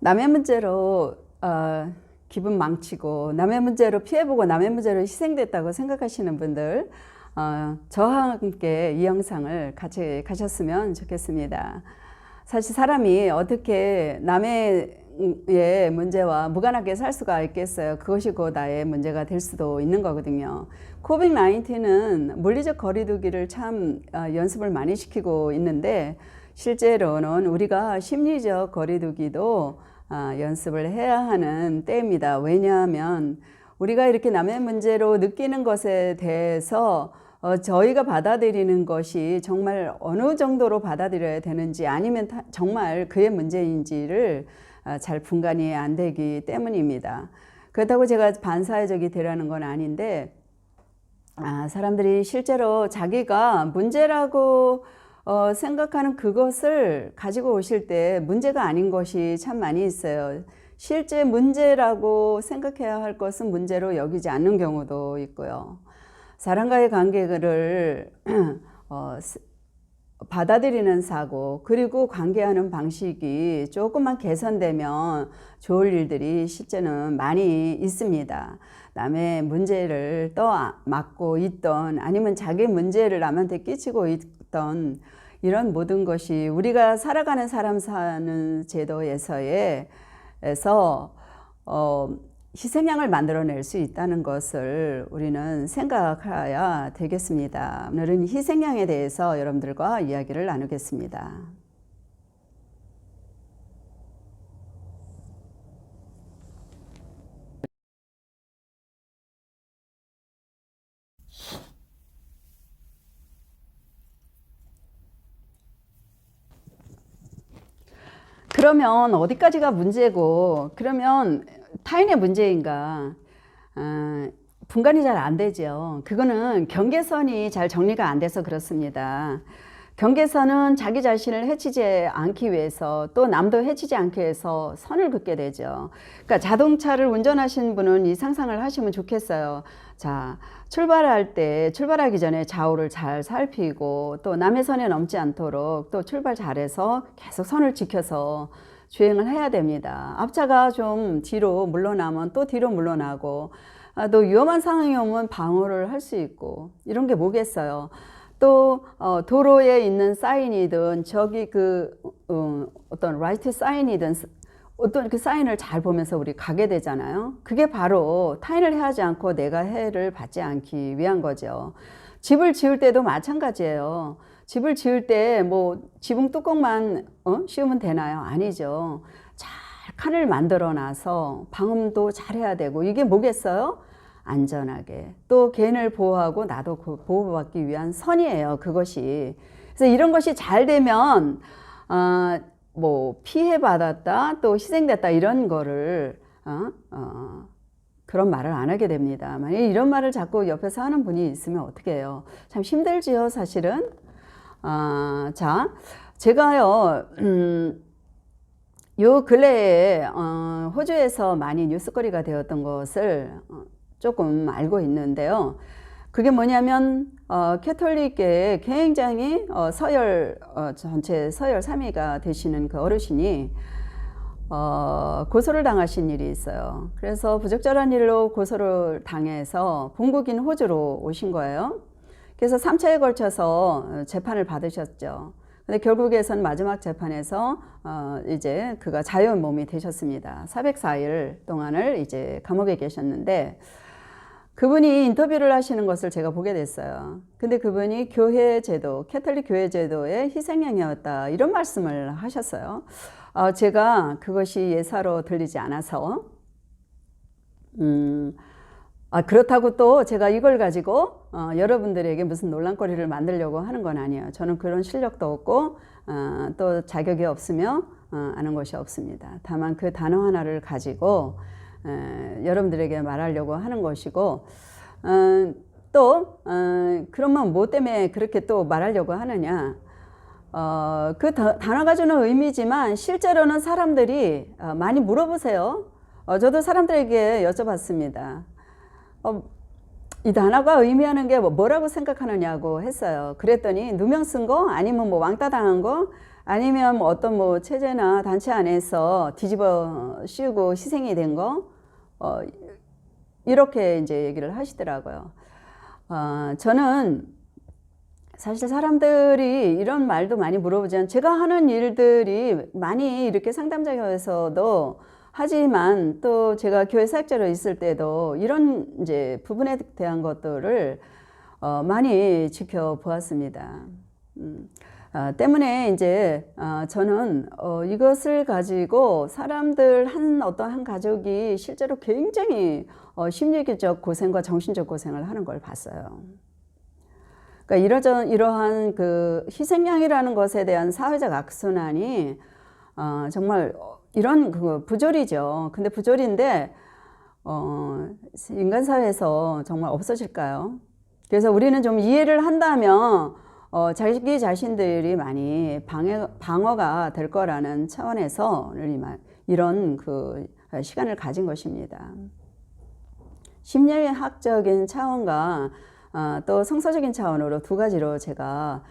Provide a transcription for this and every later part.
남의 문제로 기분 망치고 남의 문제로 피해보고 남의 문제로 희생됐다고 생각하시는 분들 저와 함께 이 영상을 같이 가셨으면 좋겠습니다. 사실 사람이 어떻게 남의 문제와 무관하게 살 수가 있겠어요. 그것이 곧 나의 문제가 될 수도 있는 거거든요. 코비드-19는 물리적 거리두기를 참 연습을 많이 시키고 있는데 실제로는 우리가 심리적 거리두기도 연습을 해야 하는 때입니다. 왜냐하면 우리가 이렇게 남의 문제로 느끼는 것에 대해서 저희가 받아들이는 것이 정말 어느 정도로 받아들여야 되는지 아니면 정말 그의 문제인지를 잘 분간이 안 되기 때문입니다. 그렇다고 제가 반사회적이 되라는 건 아닌데 사람들이 실제로 자기가 문제라고 생각하는 그것을 가지고 오실 때 문제가 아닌 것이 참 많이 있어요. 실제 문제라고 생각해야 할 것은 문제로 여기지 않는 경우도 있고요. 사람과의 관계를 받아들이는 사고 그리고 관계하는 방식이 조금만 개선되면 좋을 일들이 실제는 많이 있습니다. 남의 문제를 떠맡고 있던 아니면 자기 문제를 남한테 끼치고 있던 이런 모든 것이 우리가 살아가는 사람 사는 제도에서 희생양을 만들어낼 수 있다는 것을 우리는 생각해야 되겠습니다. 오늘은 희생양에 대해서 여러분들과 이야기를 나누겠습니다. 그러면 어디까지가 문제고 그러면 타인의 문제인가? 분간이 잘 안 되죠. 그거는 경계선이 잘 정리가 안 돼서 그렇습니다. 경계선은 자기 자신을 해치지 않기 위해서 또 남도 해치지 않기 위해서 선을 긋게 되죠. 그러니까 자동차를 운전하시는 분은 이 상상을 하시면 좋겠어요. 자, 출발하기 전에 좌우를 잘 살피고 또 남의 선에 넘지 않도록 또 출발 잘해서 계속 선을 지켜서 주행을 해야 됩니다. 앞차가 좀 뒤로 물러나면 또 뒤로 물러나고 또 위험한 상황이 오면 방어를 할 수 있고 이런 게 뭐겠어요. 또 도로에 있는 사인이든 저기 어떤 라이트 사인이든 어떤 그 사인을 잘 보면서 우리 가게 되잖아요. 그게 바로 타인을 해하지 않고 내가 해를 받지 않기 위한 거죠. 집을 지을 때도 마찬가지예요. 집을 지을 때 뭐 지붕 뚜껑만 씌우면 되나요? 아니죠. 잘 칸을 만들어 놔서 방음도 잘 해야 되고 이게 뭐겠어요? 안전하게 또 개인을 보호하고 나도 보호받기 위한 선이에요. 그것이. 그래서 이런 것이 잘 되면 뭐 피해 받았다 또 희생됐다 이런 거를 그런 말을 안 하게 됩니다. 만약 이런 말을 자꾸 옆에서 하는 분이 있으면 어떻게 해요? 참 힘들지요, 사실은. 자, 제가요, 요 근래에 호주에서 많이 뉴스거리가 되었던 것을 조금 알고 있는데요. 그게 뭐냐면 캐톨릭계의 굉장히 전체 서열 3위가 되시는 그 어르신이 고소를 당하신 일이 있어요. 그래서 부적절한 일로 고소를 당해서 본국인 호주로 오신 거예요. 그래서 3차에 걸쳐서 재판을 받으셨죠. 근데 결국에선 마지막 재판에서 이제 그가 자유의 몸이 되셨습니다. 404일 동안을 이제 감옥에 계셨는데 그분이 인터뷰를 하시는 것을 제가 보게 됐어요. 근데 그분이 교회 제도, 캐톨릭 교회 제도의 희생양이었다 이런 말씀을 하셨어요. 제가 그것이 예사로 들리지 않아서 그렇다고 또 제가 이걸 가지고 여러분들에게 무슨 논란거리를 만들려고 하는 건 아니에요. 저는 그런 실력도 없고 또 자격이 없으며 아는 것이 없습니다. 다만 그 단어 하나를 가지고 여러분들에게 말하려고 하는 것이고 또 그러면 뭐 때문에 그렇게 또 말하려고 하느냐. 그 단어가 주는 의미지만 실제로는 사람들이 많이 물어보세요. 저도 사람들에게 여쭤봤습니다. 이 단어가 의미하는 게 뭐라고 생각하느냐고 했어요. 그랬더니 누명 쓴 거 아니면 뭐 왕따 당한 거 아니면 뭐 어떤 뭐 체제나 단체 안에서 뒤집어 씌우고 희생이 된 거, 이렇게 이제 얘기를 하시더라고요. 저는 사실 사람들이 이런 말도 많이 물어보지만 제가 하는 일들이 많이 이렇게 상담자에서도 하지만 또 제가 교회 사역자로 있을 때도 이런 이제 부분에 대한 것들을 많이 지켜보았습니다. 때문에 이제 저는 이것을 가지고 사람들 어떤 한 가족이 실제로 굉장히 심리적 고생과 정신적 고생을 하는 걸 봤어요. 그러니까 이러한 그 희생양이라는 것에 대한 사회적 악순환이 정말 이런 그 부조리죠. 근데 부조리인데 인간 사회에서 정말 없어질까요? 그래서 우리는 좀 이해를 한다면 자기 자신들이 많이 방어가 될 거라는 차원에서 이런 그 시간을 가진 것입니다. 심리학적인 차원과 또 성서적인 차원으로 두 가지로 제가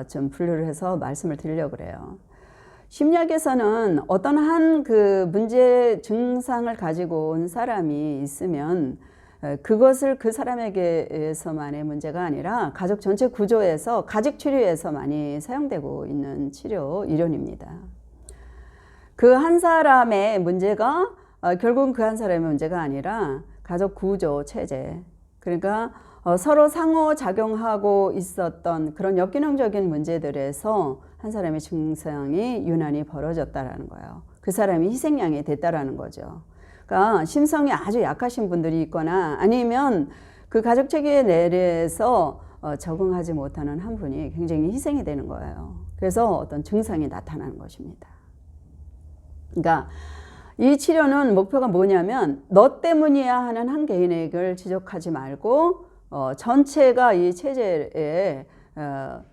좀 분류를 해서 말씀을 드리려고 그래요. 심리학에서는 어떤 한 그 문제 증상을 가지고 온 사람이 있으면 그것을 그 사람에게서만의 문제가 아니라 가족 전체 구조에서 가족 치료에서 많이 사용되고 있는 치료 이론입니다. 그 한 사람의 문제가 결국은 그 한 사람의 문제가 아니라 가족 구조 체제, 그러니까 서로 상호작용하고 있었던 그런 역기능적인 문제들에서 한 사람의 증상이 유난히 벌어졌다라는 거예요. 그 사람이 희생양이 됐다라는 거죠. 그러니까 심성이 아주 약하신 분들이 있거나 아니면 그 가족 체계에 내려서 적응하지 못하는 한 분이 굉장히 희생이 되는 거예요. 그래서 어떤 증상이 나타나는 것입니다. 그러니까 이 치료는 목표가 뭐냐면 너 때문이야 하는 한 개인에게 지적하지 말고 전체가 이 체제에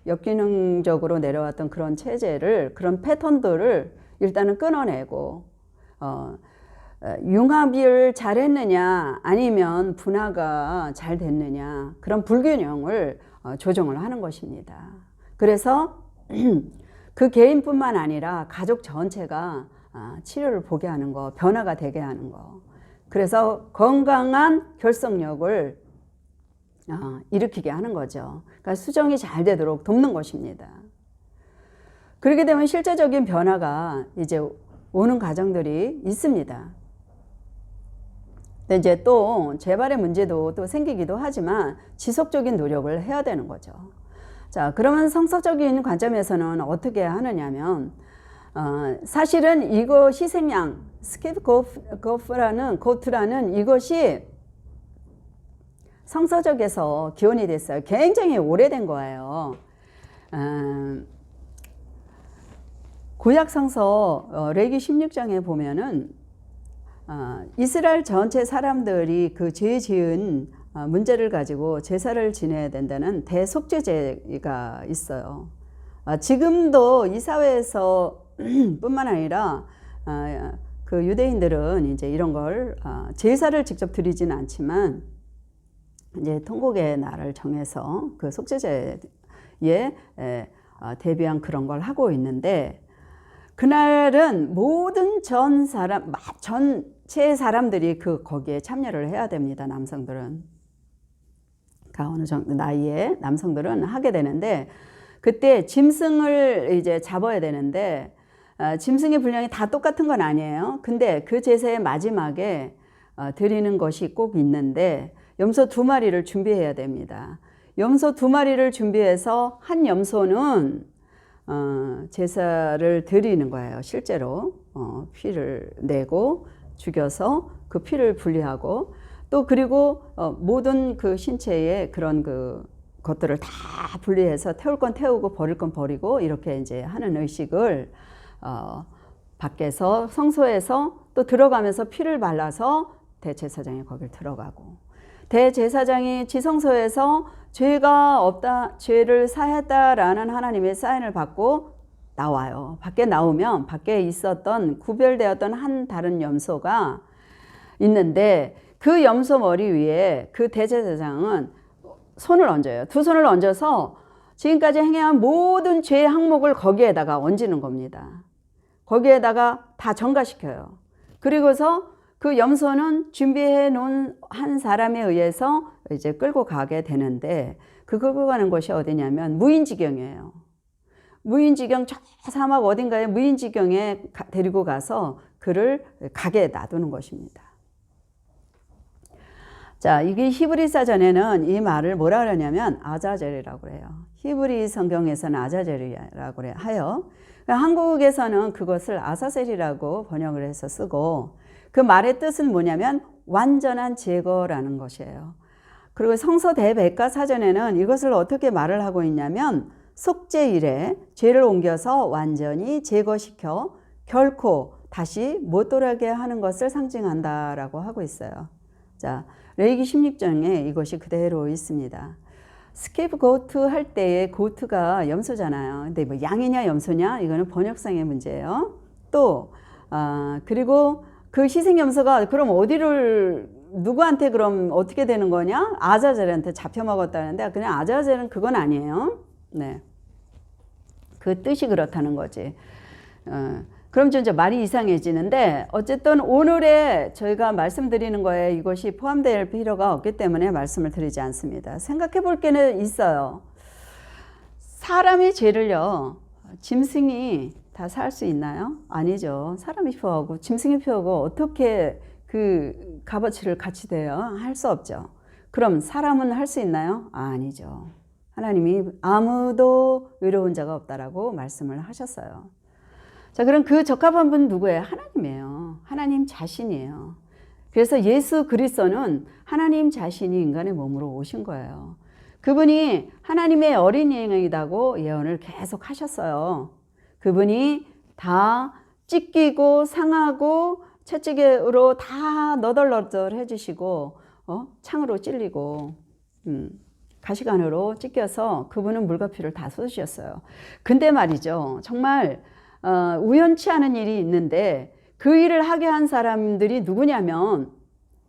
역기능적으로 내려왔던 그런 체제를, 그런 패턴들을 일단은 끊어내고 융합을 잘했느냐 아니면 분화가 잘 됐느냐, 그런 불균형을 조정을 하는 것입니다. 그래서 그 개인뿐만 아니라 가족 전체가 치료를 보게 하는 거, 변화가 되게 하는 거, 그래서 건강한 결속력을 일으키게 하는 거죠. 그러니까 수정이 잘 되도록 돕는 것입니다. 그렇게 되면 실제적인 변화가 이제 오는 과정들이 있습니다. 근데 이제 또 재발의 문제도 또 생기기도 하지만 지속적인 노력을 해야 되는 거죠. 자, 그러면 성서적인 관점에서는 어떻게 하느냐면 사실은 이거 희생양 스케이프고트라는 이것이 성서적에서 기원이 됐어요. 굉장히 오래된 거예요. 구약 성서 레위기 16장에 보면은 이스라엘 전체 사람들이 그 죄 지은 문제를 가지고 제사를 지내야 된다는 대속죄제가 있어요. 지금도 이 사회에서 뿐만 아니라 그 유대인들은 이제 이런 걸 제사를 직접 드리지는 않지만 이제 통곡의 날을 정해서 그 속죄제에 대비한 그런 걸 하고 있는데, 그날은 모든 전체 사람들이 거기에 참여를 해야 됩니다. 남성들은 어느 정도 나이에 남성들은 하게 되는데, 그때 짐승을 이제 잡아야 되는데 짐승의 분량이 다 똑같은 건 아니에요. 근데 그 제사의 마지막에 드리는 것이 꼭 있는데 염소 2마리를 준비해야 됩니다. 염소 2마리를 준비해서 한 염소는 제사를 드리는 거예요. 실제로 피를 내고 죽여서 그 피를 분리하고, 또 그리고 모든 그 신체의 그런 그 것들을 다 분리해서 태울 건 태우고 버릴 건 버리고 이렇게 이제 하는 의식을 밖에서 성소에서 또 들어가면서 피를 발라서 대제사장이 거길 들어가고, 대제사장이 지성소에서 죄가 없다, 죄를 사했다라는 하나님의 사인을 받고 나와요. 밖에 나오면 밖에 있었던 구별되었던 한 다른 염소가 있는데 그 염소 머리 위에 그 대제사장은 손을 얹어요. 2손을 얹어서 지금까지 행해한 모든 죄의 항목을 거기에다가 얹는 겁니다. 거기에다가 다 전가시켜요. 그리고서 그 염소는 준비해 놓은 한 사람에 의해서 이제 끌고 가게 되는데, 그 끌고 가는 곳이 어디냐면 무인지경이에요. 무인지경, 저 사막 어딘가에 무인지경에 데리고 가서 그를 가게 놔두는 것입니다. 자, 이게 히브리 사전에는 이 말을 뭐라 그러냐면 아자젤이라고 그래요. 히브리 성경에서는 아자젤이라고 하여, 한국에서는 그것을 아사셀이라고 번역을 해서 쓰고, 그 말의 뜻은 뭐냐면 완전한 제거라는 것이에요. 그리고 성서 대백과 사전에는 이것을 어떻게 말을 하고 있냐면 속죄 이래 죄를 옮겨서 완전히 제거시켜 결코 다시 못 돌아게 하는 것을 상징한다라고 하고 있어요. 자, 레위기 16장에 이것이 그대로 있습니다. 스케이프고트 할 때의 고트가 염소잖아요. 근데 뭐 양이냐 염소냐 이거는 번역상의 문제예요. 또 그리고 그 희생 염소가 그럼 어디를 누구한테 그럼 어떻게 되는 거냐? 아자젤한테 잡혀 먹었다는데, 그냥 아자젤은 그건 아니에요. 네, 그 뜻이 그렇다는 거지. 그럼 좀 이제 말이 이상해지는데, 어쨌든 오늘의 저희가 말씀드리는 거에 이것이 포함될 필요가 없기 때문에 말씀을 드리지 않습니다. 생각해 볼 게는 있어요. 사람의 죄를요, 짐승이 다 살 수 있나요? 아니죠. 사람이 표하고 짐승이 표하고 어떻게 그 값어치를 같이 돼요? 할 수 없죠. 그럼 사람은 할 수 있나요? 아니죠. 하나님이 아무도 의로운 자가 없다라고 말씀을 하셨어요. 자, 그럼 그 적합한 분 누구예요? 하나님이에요. 하나님 자신이에요. 그래서 예수 그리스도는 하나님 자신이 인간의 몸으로 오신 거예요. 그분이 하나님의 어린이라고 예언을 계속 하셨어요. 그분이 다 찢기고 상하고 채찍으로 다 너덜너덜 해주시고 창으로 찔리고 가시관으로 찢겨서 그분은 물과 피를 다 쏟으셨어요. 근데 말이죠, 정말 우연치 않은 일이 있는데 그 일을 하게 한 사람들이 누구냐면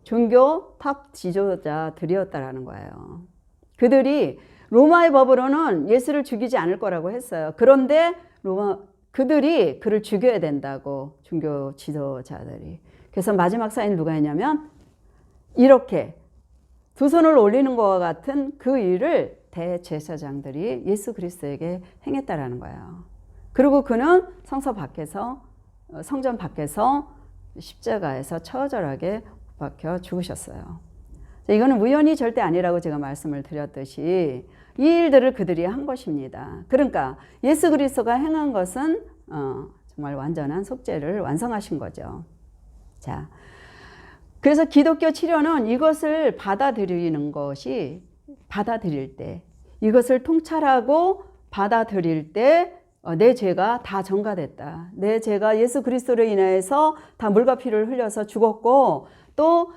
종교 탑 지도자들이었다라는 거예요. 그들이 로마의 법으로는 예수를 죽이지 않을 거라고 했어요. 그런데 그들이 그를 죽여야 된다고, 종교 지도자들이. 그래서 마지막 사인 누가 했냐면 이렇게 두 손을 올리는 것과 같은 그 일을 대제사장들이 예수 그리스도에게 행했다라는 거예요. 그리고 그는 성전 밖에서 십자가에서 처절하게 박혀 죽으셨어요. 이거는 우연이 절대 아니라고 제가 말씀을 드렸듯이 이 일들을 그들이 한 것입니다. 그러니까 예수 그리스도가 행한 것은 정말 완전한 속죄를 완성하신 거죠. 자, 그래서 기독교 치료는 이것을 받아들이는 것이, 받아들일 때, 이것을 통찰하고 받아들일 때 내 죄가 다 전가됐다. 내 죄가 예수 그리스도로 인해서 다 물과 피를 흘려서 죽었고, 또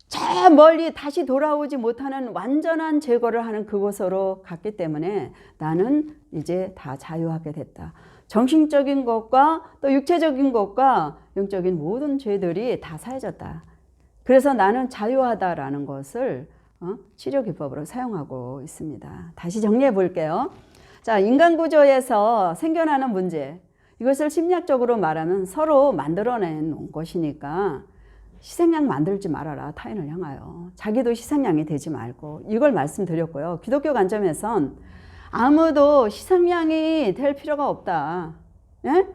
저 멀리 다시 돌아오지 못하는 완전한 제거를 하는 그곳으로 갔기 때문에 나는 이제 다 자유하게 됐다. 정신적인 것과 또 육체적인 것과 영적인 모든 죄들이 다 사해졌다. 그래서 나는 자유하다라는 것을 치료 기법으로 사용하고 있습니다. 다시 정리해 볼게요. 자, 인간 구조에서 생겨나는 문제, 이것을 심리학적으로 말하면 서로 만들어낸 것이니까 희생양 만들지 말아라, 타인을 향하여. 자기도 희생양이 되지 말고, 이걸 말씀드렸고요. 기독교 관점에선 아무도 희생양이 될 필요가 없다. 예?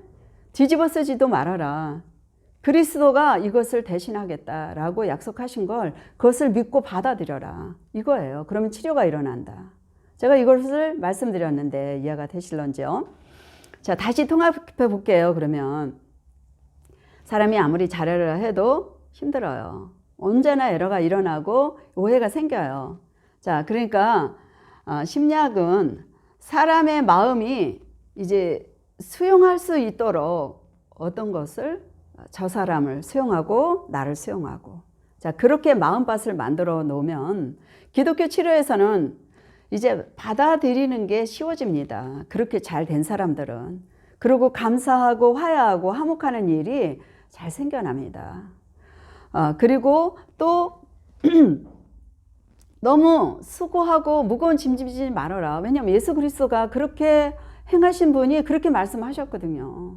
뒤집어 쓰지도 말아라. 그리스도가 이것을 대신하겠다라고 약속하신 걸, 그것을 믿고 받아들여라, 이거예요. 그러면 치료가 일어난다. 제가 이것을 말씀드렸는데 이해가 되실런지요? 자, 다시 통합해 볼게요. 그러면 사람이 아무리 잘하려 해도 힘들어요. 언제나 에러가 일어나고 오해가 생겨요. 자, 그러니까 심리학은 사람의 마음이 이제 수용할 수 있도록 어떤 것을, 저 사람을 수용하고 나를 수용하고, 자, 그렇게 마음밭을 만들어 놓으면 기독교 치료에서는 이제 받아들이는 게 쉬워집니다. 그렇게 잘 된 사람들은. 그리고 감사하고 화해하고 화목하는 일이 잘 생겨납니다. 그리고 또 너무 수고하고 무거운 짐 지지 말아라. 왜냐하면 예수 그리스도가 그렇게 행하신 분이 그렇게 말씀하셨거든요.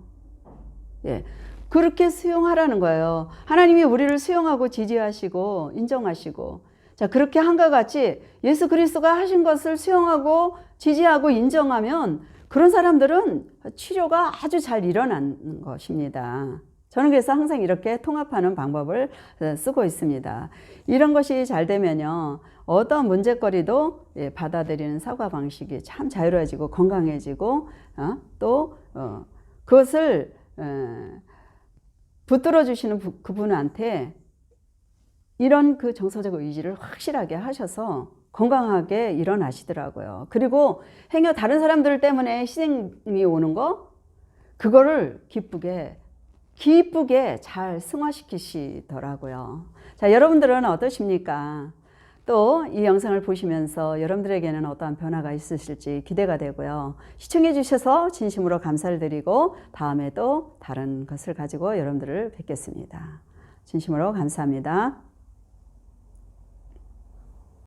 예, 그렇게 수용하라는 거예요. 하나님이 우리를 수용하고 지지하시고 인정하시고, 자, 그렇게 한과 같이 예수 그리스도가 하신 것을 수용하고 지지하고 인정하면 그런 사람들은 치료가 아주 잘 일어나는 것입니다. 저는 그래서 항상 이렇게 통합하는 방법을 쓰고 있습니다. 이런 것이 잘 되면요, 어떤 문제거리도 받아들이는 사고 방식이 참 자유로워지고 건강해지고, 또 그것을 붙들어 주시는 그분한테 이런 그 정서적 의지를 확실하게 하셔서 건강하게 일어나시더라고요. 그리고 행여 다른 사람들 때문에 희생이 오는 거, 그거를 기쁘게 잘 승화시키시더라고요. 자, 여러분들은 어떠십니까? 또 이 영상을 보시면서 여러분들에게는 어떠한 변화가 있으실지 기대가 되고요. 시청해 주셔서 진심으로 감사를 드리고 다음에 또 다른 것을 가지고 여러분들을 뵙겠습니다. 진심으로 감사합니다.